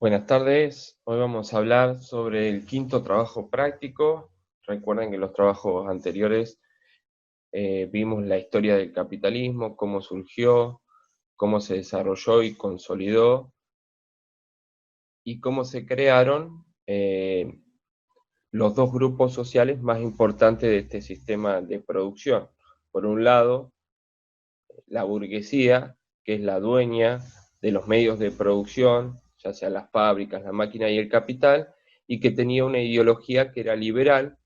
Buenas tardes, hoy vamos a hablar sobre el quinto trabajo práctico. Recuerden que en los trabajos anteriores vimos la historia del capitalismo, cómo surgió, cómo se desarrolló y consolidó, y cómo se crearon los dos grupos sociales más importantes de este sistema de producción. Por un lado, la burguesía, que es la dueña de los medios de producción, ya sea las fábricas, la máquina y el capital, y que tenía una ideología que era liberal,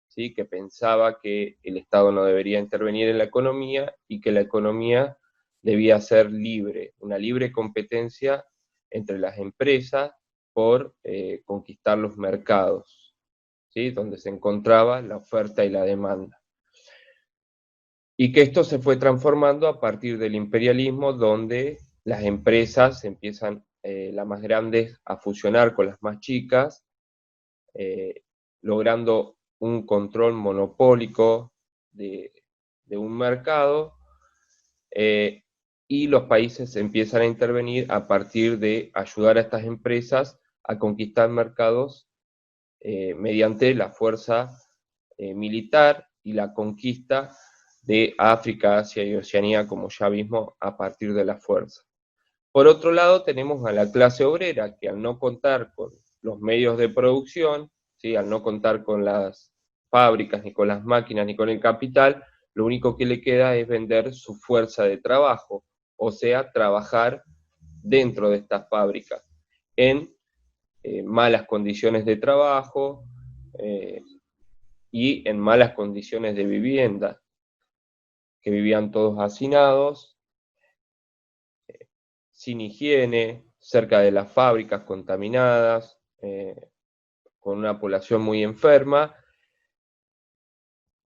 ¿sí? Que pensaba que el Estado no debería intervenir en la economía y que la economía debía ser libre, una libre competencia entre las empresas por conquistar los mercados, ¿sí? Donde se encontraba la oferta y la demanda. Y que esto se fue transformando a partir del imperialismo, donde las empresas empiezan, las más grandes, a fusionar con las más chicas, logrando un control monopólico de, de un mercado, eh, y los países empiezan a intervenir a partir de ayudar a estas empresas a conquistar mercados mediante la fuerza militar y la conquista de África, Asia y Oceanía, como ya vimos, a partir de la fuerza. Por otro lado, tenemos a la clase obrera, que al no contar con los medios de producción, ¿sí? Al no contar con las fábricas, ni con las máquinas, ni con el capital, lo único que le queda es vender su fuerza de trabajo, o sea, trabajar dentro de estas fábricas, en malas condiciones de trabajo, eh, y en malas condiciones de vivienda, que vivían todos hacinados, sin higiene, cerca de las fábricas contaminadas, con una población muy enferma,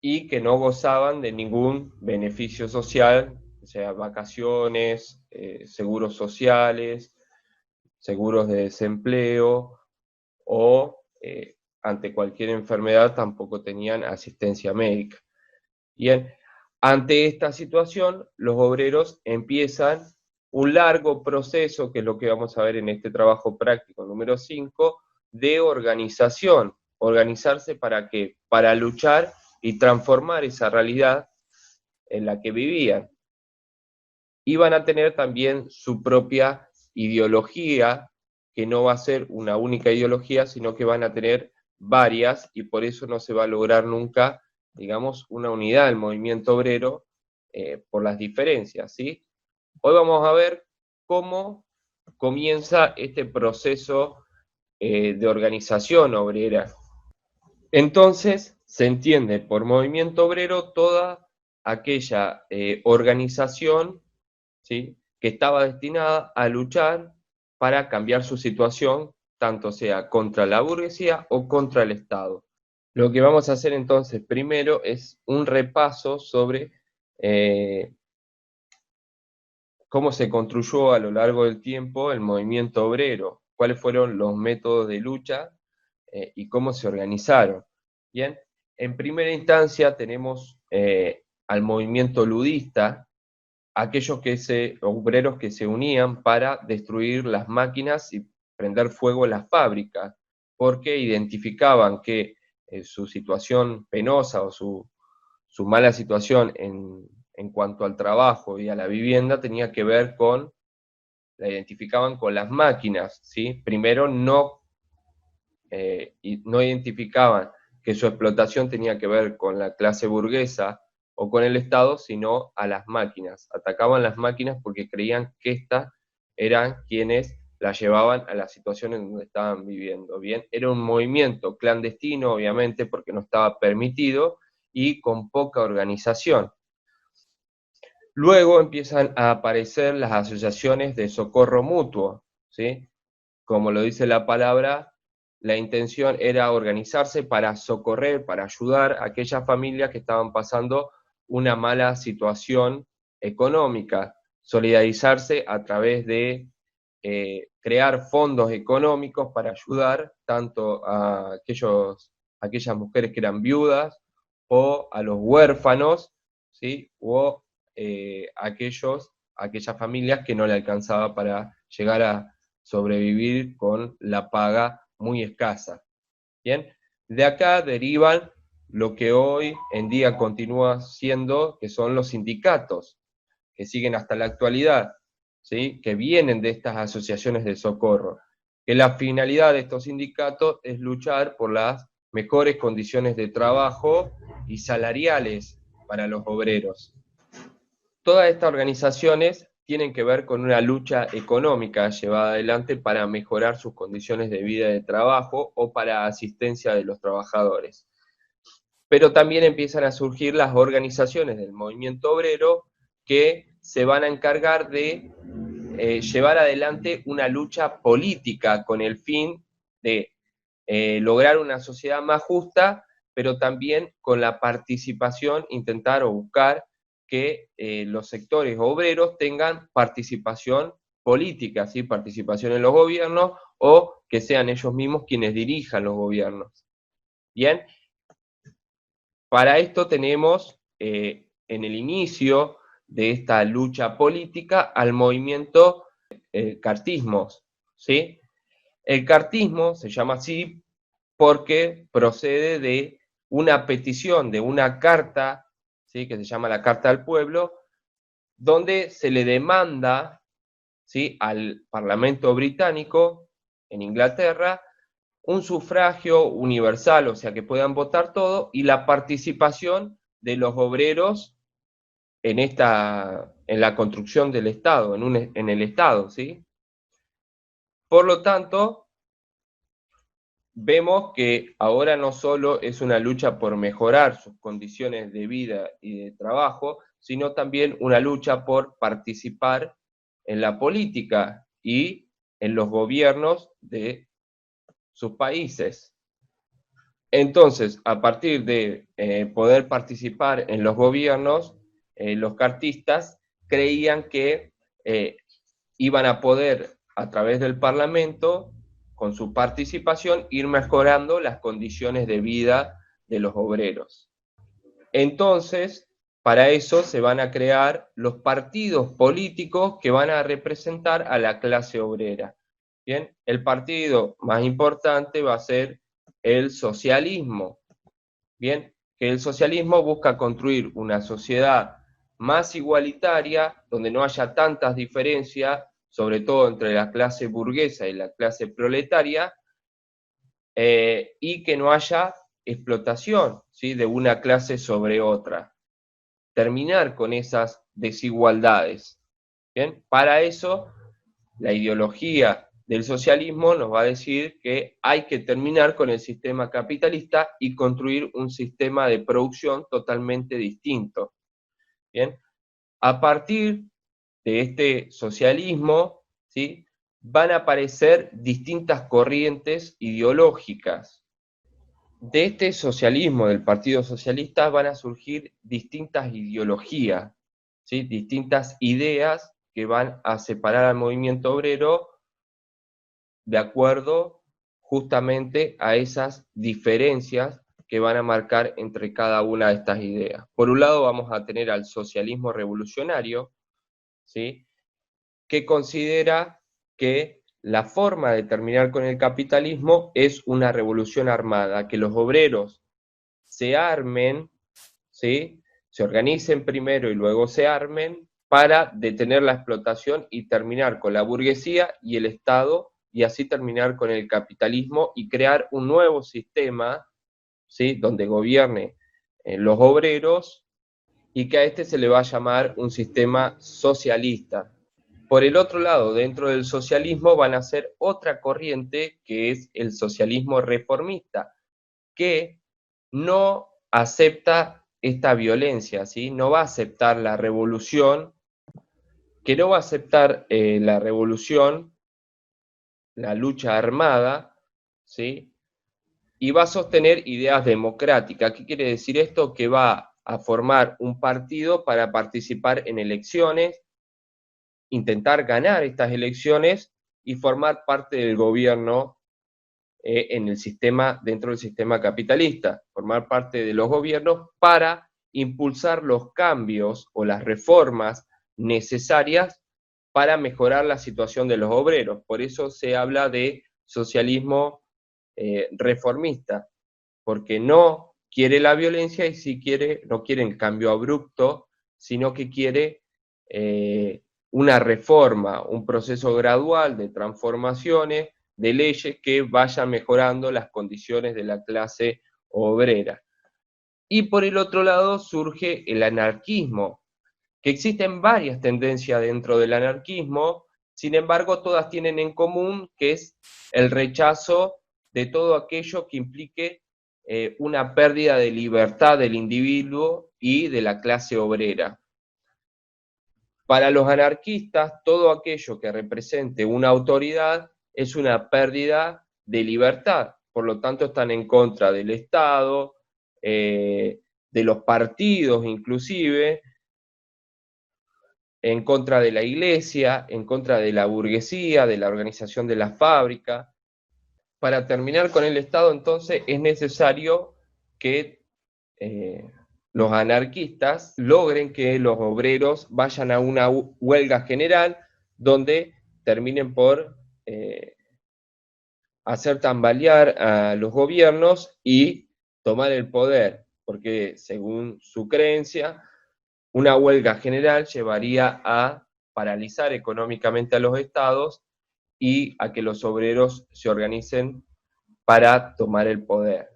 y que no gozaban de ningún beneficio social, o sea, vacaciones, seguros sociales, seguros de desempleo, o ante cualquier enfermedad tampoco tenían asistencia médica. Bien, ante esta situación, los obreros empiezan un largo proceso, que es lo que vamos a ver en este trabajo práctico número 5, de organización. ¿Organizarse para qué? Para luchar y transformar esa realidad en la que vivían. Y van a tener también su propia ideología, que no va a ser una única ideología, sino que van a tener varias, y por eso no se va a lograr nunca, digamos, una unidad del movimiento obrero, por las diferencias, ¿sí? Hoy vamos a ver cómo comienza este proceso de organización obrera. Entonces, se entiende por movimiento obrero toda aquella organización, ¿sí? Que estaba destinada a luchar para cambiar su situación, tanto sea contra la burguesía o contra el Estado. Lo que vamos a hacer entonces primero es un repaso sobre eh, cómo se construyó a lo largo del tiempo el movimiento obrero, cuáles fueron los métodos de lucha, y cómo se organizaron. Bien, en primera instancia tenemos al movimiento ludista, aquellos obreros que se unían para destruir las máquinas y prender fuego en las fábricas, porque identificaban que su situación penosa o su mala situación en cuanto al trabajo y a la vivienda tenía que ver con, la identificaban con las máquinas, ¿sí? Primero no identificaban que su explotación tenía que ver con la clase burguesa o con el Estado, sino a las máquinas. Atacaban las máquinas porque creían que estas eran quienes las llevaban a la situación en donde estaban viviendo. Bien, era un movimiento clandestino, obviamente, porque no estaba permitido, y con poca organización. Luego empiezan a aparecer las asociaciones de socorro mutuo, ¿sí? Como lo dice la palabra, la intención era organizarse para socorrer, para ayudar a aquellas familias que estaban pasando una mala situación económica, solidarizarse a través de crear fondos económicos para ayudar tanto a aquellas mujeres que eran viudas, o a los huérfanos, ¿sí? O aquellas familias que no le alcanzaba para llegar sobrevivir con la paga muy escasa. Bien, de acá derivan lo que hoy en día continúa siendo, que son los sindicatos, que siguen hasta la actualidad, ¿sí? Que vienen de estas asociaciones de socorro, que la finalidad de estos sindicatos es luchar por las mejores condiciones de trabajo y salariales para los obreros. Todas estas organizaciones tienen que ver con una lucha económica llevada adelante para mejorar sus condiciones de vida y de trabajo o para asistencia de los trabajadores. Pero también empiezan a surgir las organizaciones del movimiento obrero que se van a encargar de llevar adelante una lucha política con el fin de lograr una sociedad más justa, pero también con la participación, intentar o buscar que los sectores obreros tengan participación política, ¿sí? Participación en los gobiernos o que sean ellos mismos quienes dirijan los gobiernos. Bien, para esto tenemos en el inicio de esta lucha política al movimiento cartismos, ¿sí? El cartismo se llama así porque procede de una petición, de una carta, ¿sí? Que se llama la Carta al Pueblo, donde se le demanda, ¿sí? Al Parlamento británico en Inglaterra un sufragio universal, o sea, que puedan votar todo, y la participación de los obreros en la construcción del Estado, en el Estado, ¿sí? Por lo tanto, vemos que ahora no solo es una lucha por mejorar sus condiciones de vida y de trabajo, sino también una lucha por participar en la política y en los gobiernos de sus países. Entonces, a partir de poder participar en los gobiernos, los cartistas creían que iban a poder, a través del Parlamento, con su participación, ir mejorando las condiciones de vida de los obreros. Entonces, para eso se van a crear los partidos políticos que van a representar a la clase obrera. Bien, el partido más importante va a ser el socialismo. Bien, que el socialismo busca construir una sociedad más igualitaria, donde no haya tantas diferencias, sobre todo entre la clase burguesa y la clase proletaria, y que no haya explotación, ¿sí? De una clase sobre otra. Terminar con esas desigualdades. ¿Bien? Para eso, la ideología del socialismo nos va a decir que hay que terminar con el sistema capitalista y construir un sistema de producción totalmente distinto. ¿Bien? A partir de este socialismo, ¿sí? Van a aparecer distintas corrientes ideológicas. De este socialismo, del Partido Socialista, van a surgir distintas ideologías, ¿sí? Distintas ideas que van a separar al movimiento obrero de acuerdo justamente a esas diferencias que van a marcar entre cada una de estas ideas. Por un lado vamos a tener al socialismo revolucionario, ¿sí? Que considera que la forma de terminar con el capitalismo es una revolución armada, que los obreros se armen, ¿sí? Se organicen primero y luego se armen para detener la explotación y terminar con la burguesía y el Estado, y así terminar con el capitalismo y crear un nuevo sistema, ¿sí? Donde gobierne los obreros y que a este se le va a llamar un sistema socialista. Por el otro lado, dentro del socialismo van a ser otra corriente que es el socialismo reformista, que no acepta esta violencia, ¿sí? No va a aceptar la revolución, que no va a aceptar la revolución, la lucha armada, ¿sí? Y va a sostener ideas democráticas. ¿Qué quiere decir esto? Que va a formar un partido para participar en elecciones, intentar ganar estas elecciones y formar parte del gobierno en el sistema, dentro del sistema capitalista, formar parte de los gobiernos para impulsar los cambios o las reformas necesarias para mejorar la situación de los obreros. Por eso se habla de socialismo reformista, porque no quiere la violencia y si quiere, no quiere el cambio abrupto, sino que quiere una reforma, un proceso gradual de transformaciones, de leyes que vayan mejorando las condiciones de la clase obrera. Y por el otro lado surge el anarquismo, que existen varias tendencias dentro del anarquismo, sin embargo todas tienen en común que es el rechazo de todo aquello que implique una pérdida de libertad del individuo y de la clase obrera. Para los anarquistas, todo aquello que represente una autoridad es una pérdida de libertad, por lo tanto están en contra del Estado, de los partidos inclusive, en contra de la iglesia, en contra de la burguesía, de la organización de la fábrica. Para terminar con el Estado, entonces, es necesario que los anarquistas logren que los obreros vayan a una huelga general donde terminen por hacer tambalear a los gobiernos y tomar el poder, porque según su creencia, una huelga general llevaría a paralizar económicamente a los estados y a que los obreros se organicen para tomar el poder.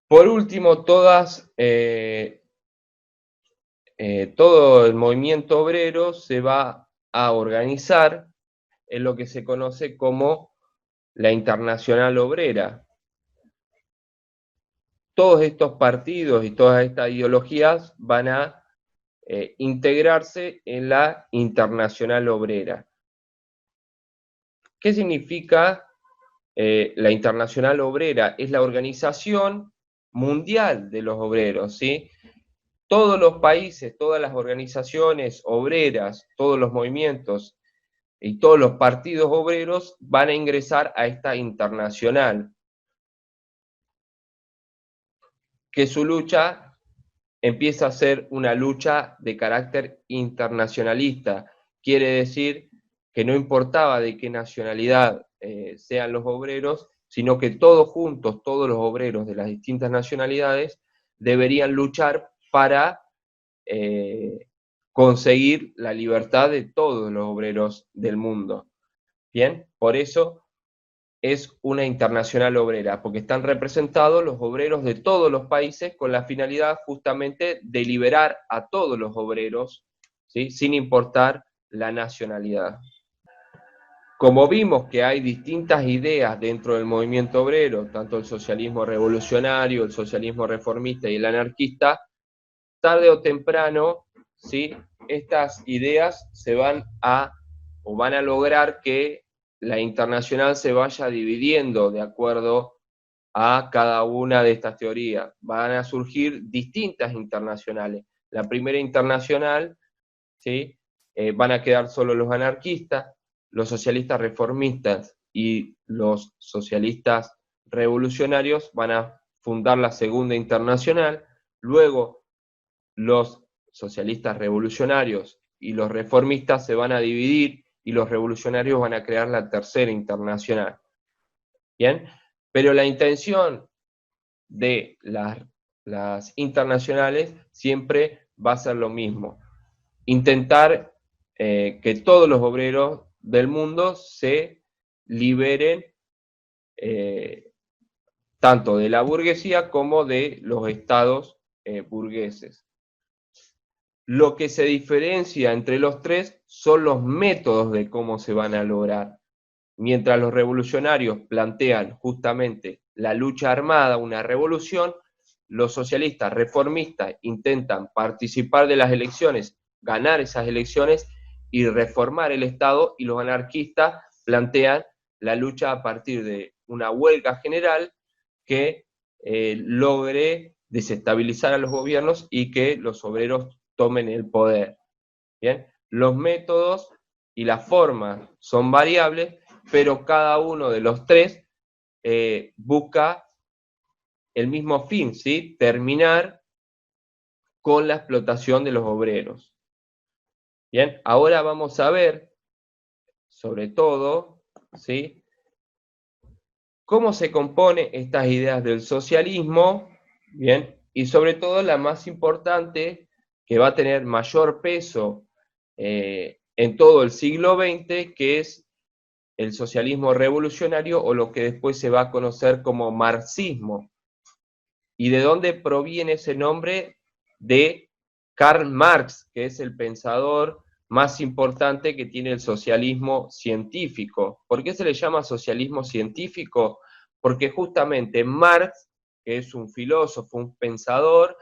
Por último, todo el movimiento obrero se va a organizar en lo que se conoce como la Internacional Obrera. Todos estos partidos y todas estas ideologías van a integrarse en la Internacional Obrera. ¿Qué significa la Internacional Obrera? Es la organización mundial de los obreros, ¿sí? Todos los países, todas las organizaciones obreras, todos los movimientos y todos los partidos obreros van a ingresar a esta internacional, que su lucha empieza a ser una lucha de carácter internacionalista. Quiere decir que no importaba de qué nacionalidad sean los obreros, sino que todos juntos, todos los obreros de las distintas nacionalidades, deberían luchar para conseguir la libertad de todos los obreros del mundo. Bien, por eso es una internacional obrera, porque están representados los obreros de todos los países con la finalidad justamente de liberar a todos los obreros, ¿sí? Sin importar la nacionalidad. Como vimos que hay distintas ideas dentro del movimiento obrero, tanto el socialismo revolucionario, el socialismo reformista y el anarquista, tarde o temprano, ¿sí? Estas ideas van a lograr que la internacional se vaya dividiendo de acuerdo a cada una de estas teorías. Van a surgir distintas internacionales. La primera internacional, ¿sí? Van a quedar solo los anarquistas, los socialistas reformistas y los socialistas revolucionarios van a fundar la segunda internacional. Luego, los socialistas revolucionarios y los reformistas se van a dividir y los revolucionarios van a crear la tercera internacional. ¿Bien? Pero la intención de las internacionales siempre va a ser lo mismo, intentar que todos los obreros del mundo se liberen tanto de la burguesía como de los estados burgueses. Lo que se diferencia entre los tres son los métodos de cómo se van a lograr. Mientras los revolucionarios plantean justamente la lucha armada, una revolución, los socialistas reformistas intentan participar de las elecciones, ganar esas elecciones y reformar el Estado, y los anarquistas plantean la lucha a partir de una huelga general que logre desestabilizar a los gobiernos y que los obreros tomen el poder. ¿Bien? Los métodos y las formas son variables, pero cada uno de los tres busca el mismo fin, ¿sí? Terminar con la explotación de los obreros. Bien, ahora vamos a ver, sobre todo, ¿sí?, cómo se compone estas ideas del socialismo, bien, y sobre todo la más importante, que va a tener mayor peso en todo el siglo XX, que es el socialismo revolucionario o lo que después se va a conocer como marxismo. ¿Y de dónde proviene ese nombre? De Karl Marx, que es el pensador más importante que tiene el socialismo científico. ¿Por qué se le llama socialismo científico? Porque justamente Marx, que es un filósofo, un pensador,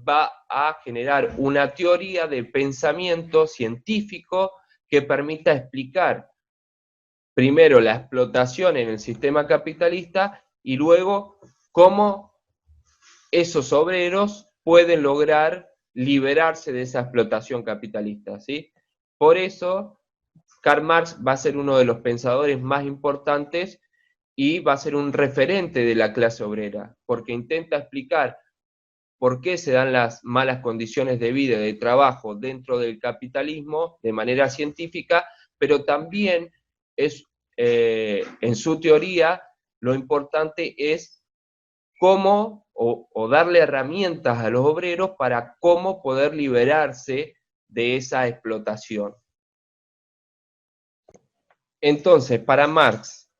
va a generar una teoría de pensamiento científico que permita explicar primero la explotación en el sistema capitalista y luego cómo esos obreros pueden lograr liberarse de esa explotación capitalista, ¿sí? Por eso, Karl Marx va a ser uno de los pensadores más importantes y va a ser un referente de la clase obrera, porque intenta explicar por qué se dan las malas condiciones de vida y de trabajo dentro del capitalismo de manera científica, pero también es, en su teoría, lo importante es cómo o darle herramientas a los obreros para cómo poder liberarse de esa explotación. Entonces, para Marx,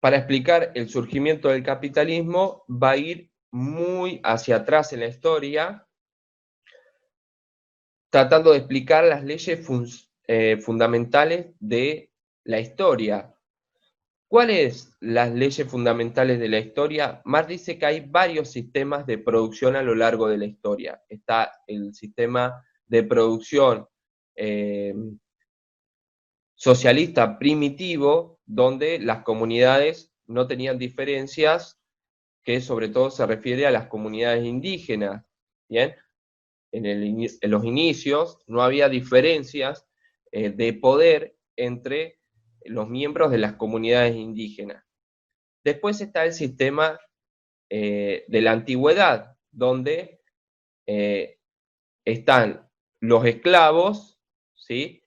para explicar el surgimiento del capitalismo, va a ir muy hacia atrás en la historia, tratando de explicar las leyes fundamentales de la historia. ¿Cuáles las leyes fundamentales de la historia? Marx dice que hay varios sistemas de producción a lo largo de la historia. Está el sistema de producción socialista primitivo, donde las comunidades no tenían diferencias, que sobre todo se refiere a las comunidades indígenas. ¿Bien? En los inicios no había diferencias de poder entre los miembros de las comunidades indígenas. Después está el sistema de la antigüedad, donde están los esclavos, ¿sí?,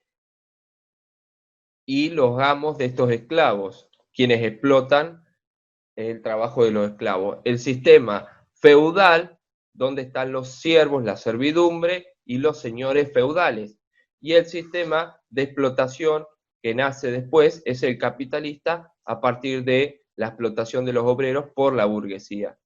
y los amos de estos esclavos, quienes explotan el trabajo de los esclavos. El sistema feudal, donde están los siervos, la servidumbre y los señores feudales. Y el sistema de explotación que nace después es el capitalista a partir de la explotación de los obreros por la burguesía.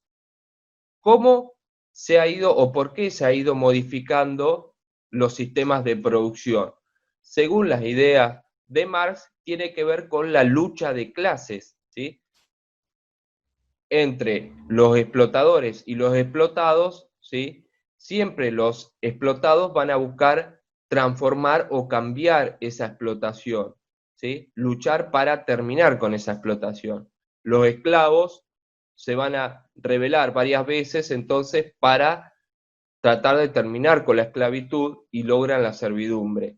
¿Cómo se ha ido o por qué se ha ido modificando los sistemas de producción? Según las ideas de Marx, tiene que ver con la lucha de clases, ¿sí?, entre los explotadores y los explotados, ¿sí? Siempre los explotados van a buscar transformar o cambiar esa explotación, ¿sí?, luchar para terminar con esa explotación. Los esclavos se van a rebelar varias veces entonces para tratar de terminar con la esclavitud y logran la servidumbre.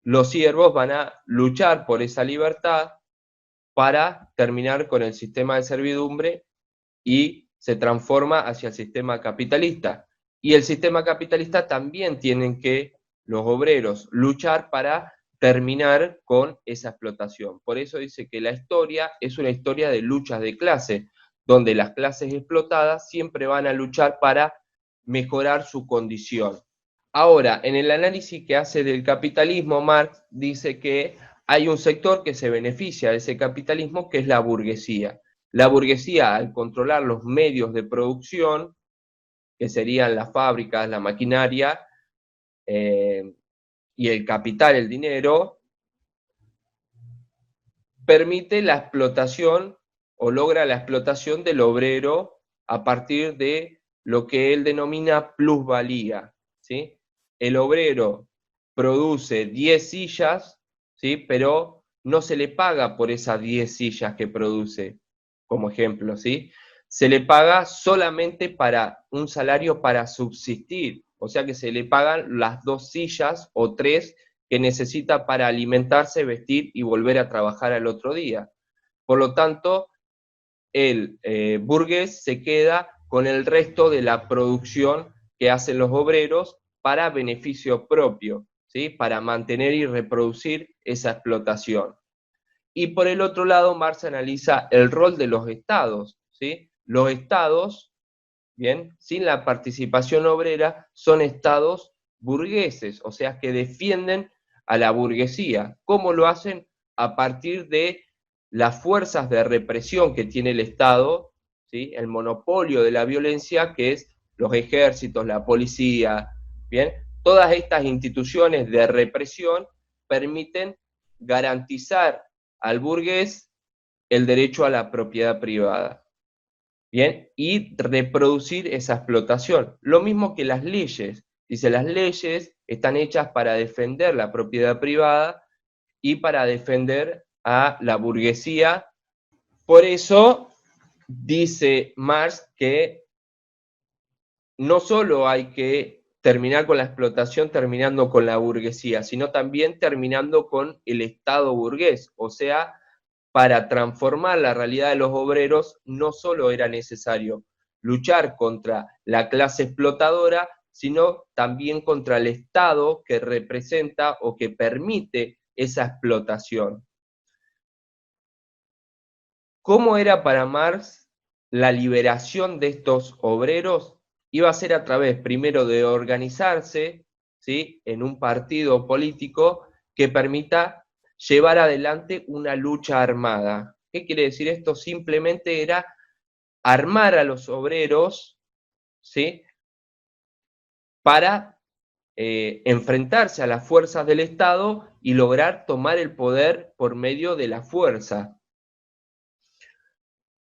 Los siervos van a luchar por esa libertad para terminar con el sistema de servidumbre y se transforma hacia el sistema capitalista. Y el sistema capitalista también tienen que los obreros luchar para terminar con esa explotación. Por eso dice que la historia es una historia de luchas de clase, donde las clases explotadas siempre van a luchar para mejorar su condición. Ahora, en el análisis que hace del capitalismo, Marx dice que hay un sector que se beneficia de ese capitalismo, que es la burguesía. La burguesía, al controlar los medios de producción, que serían las fábricas, la maquinaria y el capital, el dinero, permite la explotación o logra la explotación del obrero a partir de lo que él denomina plusvalía, ¿sí? El obrero produce 10 sillas, ¿sí?, pero no se le paga por esas 10 sillas que produce, como ejemplo, ¿sí? Se le paga solamente para un salario para subsistir, o sea que se le pagan las 2 sillas o 3 que necesita para alimentarse, vestir y volver a trabajar al otro día. Por lo tanto, el burgués se queda con el resto de la producción que hacen los obreros para beneficio propio, ¿sí? Para mantener y reproducir esa explotación. Y por el otro lado, Marx analiza el rol de los estados, ¿sí? Los estados, bien, sin la participación obrera, son estados burgueses, o sea, que defienden a la burguesía. ¿Cómo lo hacen? A partir de las fuerzas de represión que tiene el Estado, ¿sí? El monopolio de la violencia, que es los ejércitos, la policía, ¿bien? Todas estas instituciones de represión permiten garantizar al burgués el derecho a la propiedad privada, ¿bien? Y reproducir esa explotación. Lo mismo que las leyes. Dice, las leyes están hechas para defender la propiedad privada y para defender a la burguesía. Por eso dice Marx que no solo hay que terminar con la explotación terminando con la burguesía, sino también terminando con el Estado burgués. O sea, para transformar la realidad de los obreros no solo era necesario luchar contra la clase explotadora, sino también contra el Estado que representa o que permite esa explotación. ¿Cómo era para Marx la liberación de estos obreros? Iba a ser a través, primero, de organizarse, ¿sí?, en un partido político que permita llevar adelante una lucha armada. ¿Qué quiere decir esto? Simplemente era armar a los obreros, ¿sí?, para enfrentarse a las fuerzas del Estado y lograr tomar el poder por medio de la fuerza.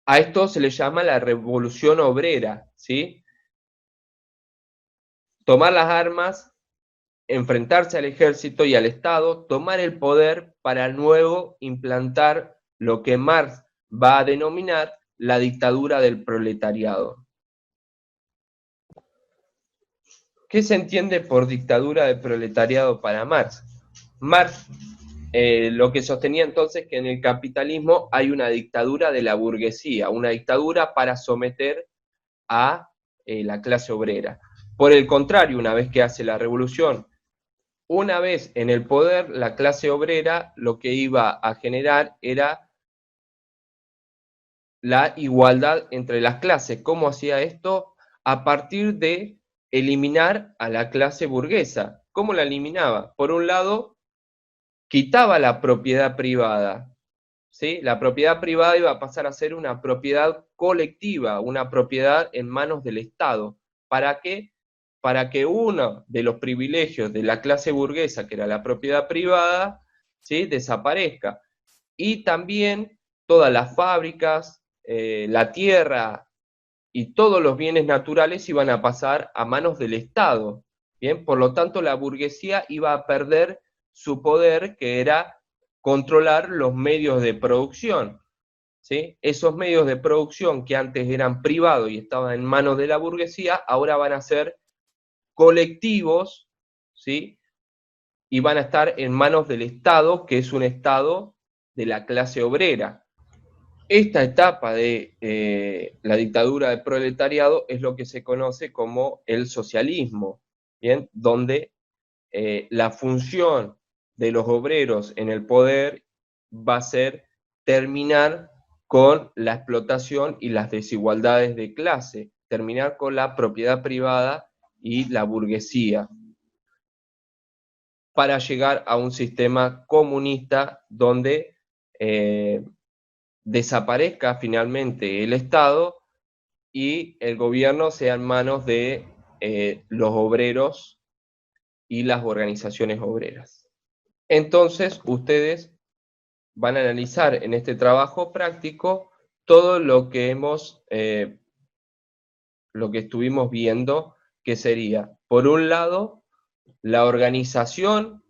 A esto se le llama la revolución obrera, ¿sí? Tomar las armas, enfrentarse al ejército y al Estado, tomar el poder para luego implantar lo que Marx va a denominar la dictadura del proletariado. ¿Qué se entiende por dictadura del proletariado para Marx? Marx lo que sostenía entonces que en el capitalismo hay una dictadura de la burguesía, una dictadura para someter a la clase obrera. Por el contrario, una vez que hace la revolución, una vez en el poder, la clase obrera lo que iba a generar era la igualdad entre las clases. ¿Cómo hacía esto? A partir de eliminar a la clase burguesa. ¿Cómo la eliminaba? Por un lado, quitaba la propiedad privada, ¿sí? La propiedad privada iba a pasar a ser una propiedad colectiva, una propiedad en manos del Estado. ¿Para qué? Para que uno de los privilegios de la clase burguesa, que era la propiedad privada, ¿sí?, desaparezca. Y también todas las fábricas, la tierra y todos los bienes naturales iban a pasar a manos del Estado. Bien, por lo tanto, la burguesía iba a perder su poder, que era controlar los medios de producción, ¿sí? Esos medios de producción que antes eran privados y estaban en manos de la burguesía, ahora van a ser colectivos, ¿sí?, y van a estar en manos del Estado, que es un Estado de la clase obrera. Esta etapa de la dictadura del proletariado es lo que se conoce como el socialismo, ¿bien?, donde la función de los obreros en el poder va a ser terminar con la explotación y las desigualdades de clase, terminar con la propiedad privada y la burguesía, para llegar a un sistema comunista donde desaparezca finalmente el Estado y el gobierno sea en manos de los obreros y las organizaciones obreras. Entonces, ustedes van a analizar en este trabajo práctico todo lo que lo que estuvimos viendo, que sería, por un lado, la organización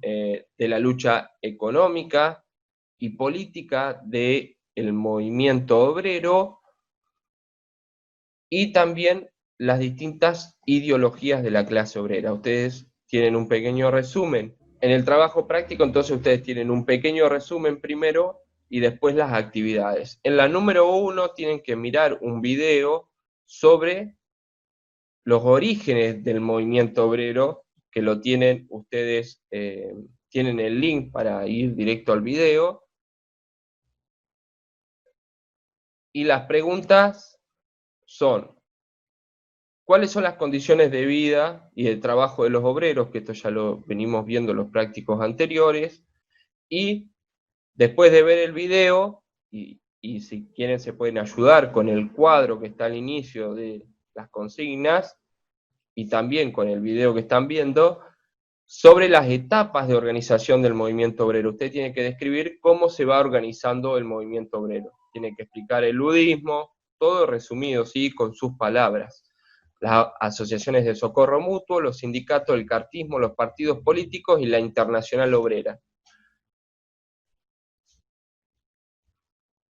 de la lucha económica y política del movimiento obrero, y también las distintas ideologías de la clase obrera. Ustedes tienen un pequeño resumen. En el trabajo práctico, entonces, ustedes tienen un pequeño resumen primero y después las actividades. En la número 1 tienen que mirar un video sobre los orígenes del movimiento obrero, que lo tienen ustedes, tienen el link para ir directo al video. Y las preguntas son: ¿cuáles son las condiciones de vida y de trabajo de los obreros? Que esto ya lo venimos viendo en los prácticos anteriores. Y después de ver el video, y si quieren se pueden ayudar con el cuadro que está al inicio de las consignas, y también con el video que están viendo, sobre las etapas de organización del movimiento obrero. Usted tiene que describir cómo se va organizando el movimiento obrero. Tiene que explicar el ludismo, todo resumido, ¿sí?, con sus palabras. Las asociaciones de socorro mutuo, los sindicatos, el cartismo, los partidos políticos y la Internacional Obrera.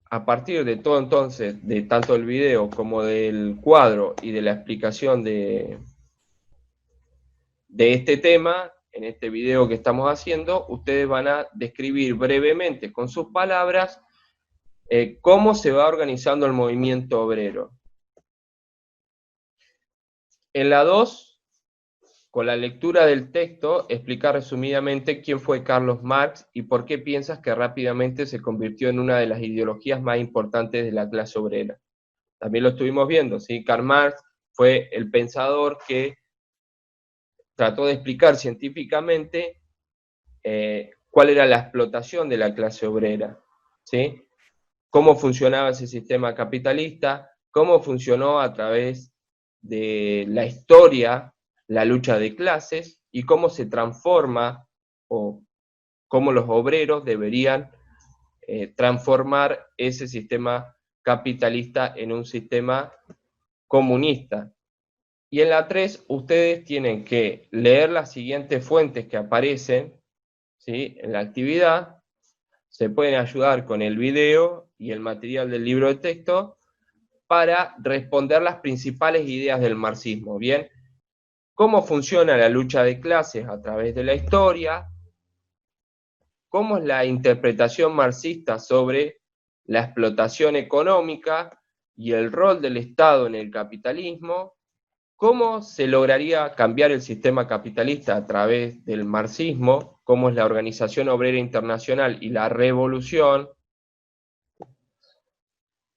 A partir de todo entonces, de tanto el video como del cuadro y de la explicación de este tema, en este video que estamos haciendo, ustedes van a describir brevemente con sus palabras cómo se va organizando el movimiento obrero. En la 2, con la lectura del texto, explica resumidamente quién fue Carlos Marx y por qué piensas que rápidamente se convirtió en una de las ideologías más importantes de la clase obrera. También lo estuvimos viendo, ¿sí? Karl Marx fue el pensador que trató de explicar científicamente cuál era la explotación de la clase obrera, ¿sí? Cómo funcionaba ese sistema capitalista, cómo funcionó a través de la historia la lucha de clases y cómo se transforma o cómo los obreros deberían transformar ese sistema capitalista en un sistema comunista. Y en la 3, ustedes tienen que leer las siguientes fuentes que aparecen, ¿sí?, en la actividad. Se pueden ayudar con el video y el material del libro de texto para responder las principales ideas del marxismo. Bien, cómo funciona la lucha de clases a través de la historia, cómo es la interpretación marxista sobre la explotación económica y el rol del Estado en el capitalismo, cómo se lograría cambiar el sistema capitalista a través del marxismo, cómo es la Organización Obrera Internacional y la revolución.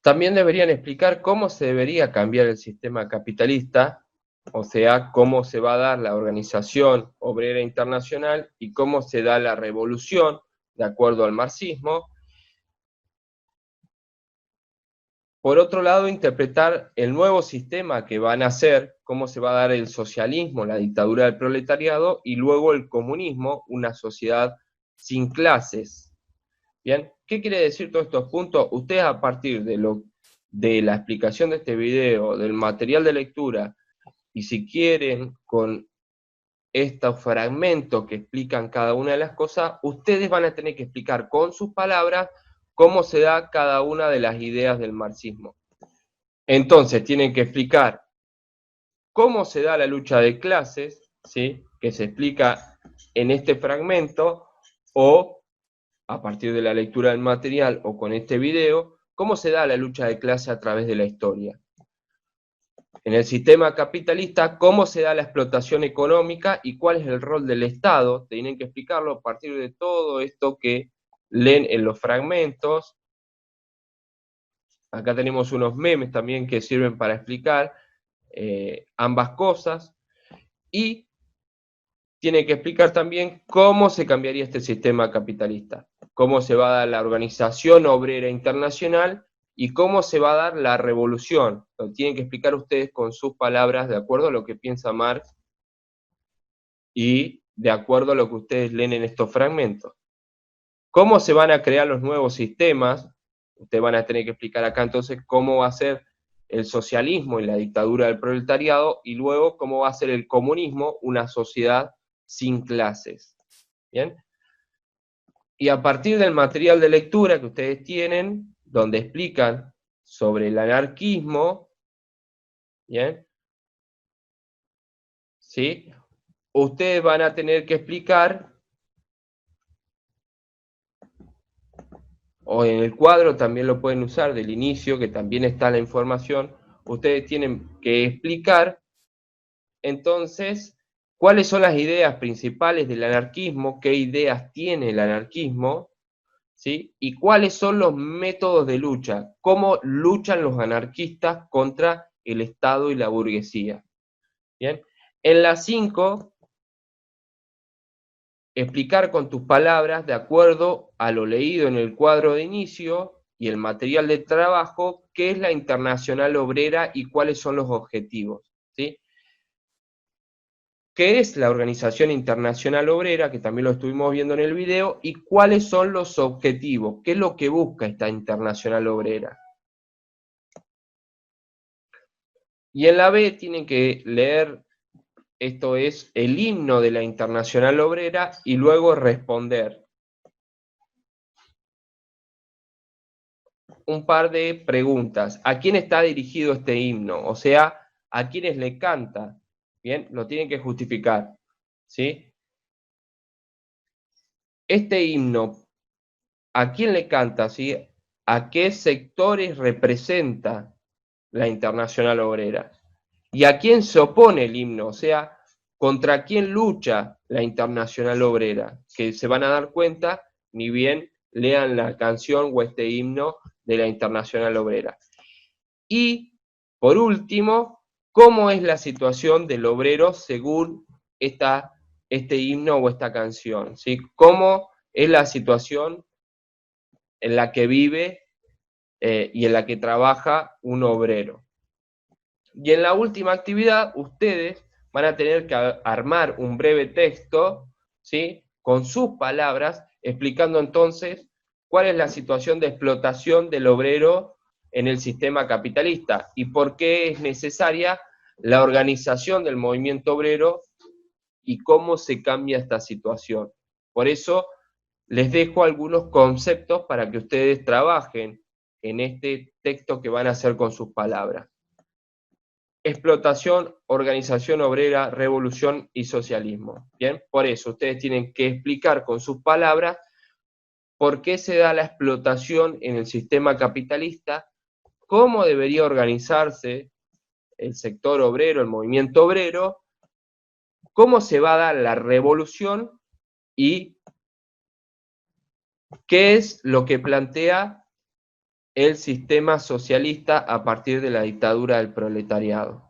También deberían explicar cómo se debería cambiar el sistema capitalista, o sea, cómo se va a dar la Organización Obrera Internacional y cómo se da la revolución de acuerdo al marxismo. Por otro lado, interpretar el nuevo sistema que van a hacer, cómo se va a dar el socialismo, la dictadura del proletariado, y luego el comunismo, una sociedad sin clases. Bien, ¿qué quiere decir todos estos puntos? Ustedes, a partir de la explicación de este video, del material de lectura, y si quieren, con estos fragmentos que explican cada una de las cosas, ustedes van a tener que explicar con sus palabras cómo se da cada una de las ideas del marxismo. Entonces, tienen que explicar cómo se da la lucha de clases, ¿sí?, que se explica en este fragmento, o a partir de la lectura del material o con este video, cómo se da la lucha de clase a través de la historia. En el sistema capitalista, cómo se da la explotación económica y cuál es el rol del Estado. Tienen que explicarlo a partir de todo esto que leen en los fragmentos. Acá tenemos unos memes también que sirven para explicar ambas cosas. Y tiene que explicar también cómo se cambiaría este sistema capitalista, cómo se va a dar la Organización Obrera Internacional y cómo se va a dar la revolución. Lo tienen que explicar ustedes con sus palabras, de acuerdo a lo que piensa Marx y de acuerdo a lo que ustedes leen en estos fragmentos. ¿Cómo se van a crear los nuevos sistemas? Ustedes van a tener que explicar acá entonces cómo va a ser el socialismo y la dictadura del proletariado, y luego cómo va a ser el comunismo, una sociedad sin clases. ¿Bien? Y a partir del material de lectura que ustedes tienen, donde explican sobre el anarquismo, ¿bien?, ¿sí?, ustedes van a tener que explicar, o en el cuadro también lo pueden usar del inicio, que también está la información, ustedes tienen que explicar entonces, ¿cuáles son las ideas principales del anarquismo? ¿Qué ideas tiene el anarquismo? ¿Sí? ¿Y cuáles son los métodos de lucha? ¿Cómo luchan los anarquistas contra el Estado y la burguesía? ¿Bien? En la 5, explicar con tus palabras, de acuerdo a lo leído en el cuadro de inicio y el material de trabajo, qué es la Internacional Obrera y cuáles son los objetivos. ¿Sí? ¿Qué es la Organización Internacional Obrera? Que también lo estuvimos viendo en el video, y cuáles son los objetivos, qué es lo que busca esta Internacional Obrera. Y en la B tienen que leer, esto es el himno de la Internacional Obrera, y luego responder un par de preguntas. ¿A quién está dirigido este himno? O sea, ¿a quiénes le canta? Bien, lo tienen que justificar. ¿Sí? Este himno, ¿a quién le canta? ¿Sí? ¿A qué sectores representa la Internacional Obrera? ¿Y a quién se opone el himno? O sea, ¿contra quién lucha la Internacional Obrera? Que se van a dar cuenta, ni bien lean la canción o este himno de la Internacional Obrera. Y, por último, ¿cómo es la situación del obrero según este himno o esta canción? ¿Sí? ¿Cómo es la situación en la que vive y en la que trabaja un obrero? Y en la última actividad, ustedes van a tener que armar un breve texto, ¿sí? Con sus palabras, explicando entonces cuál es la situación de explotación del obrero en el sistema capitalista y por qué es necesaria la organización del movimiento obrero y cómo se cambia esta situación. Por eso les dejo algunos conceptos para que ustedes trabajen en este texto que van a hacer con sus palabras. Explotación, organización obrera, revolución y socialismo. Bien, por eso ustedes tienen que explicar con sus palabras por qué se da la explotación en el sistema capitalista, cómo debería organizarse el sector obrero, el movimiento obrero, cómo se va a dar la revolución y qué es lo que plantea el sistema socialista a partir de la dictadura del proletariado.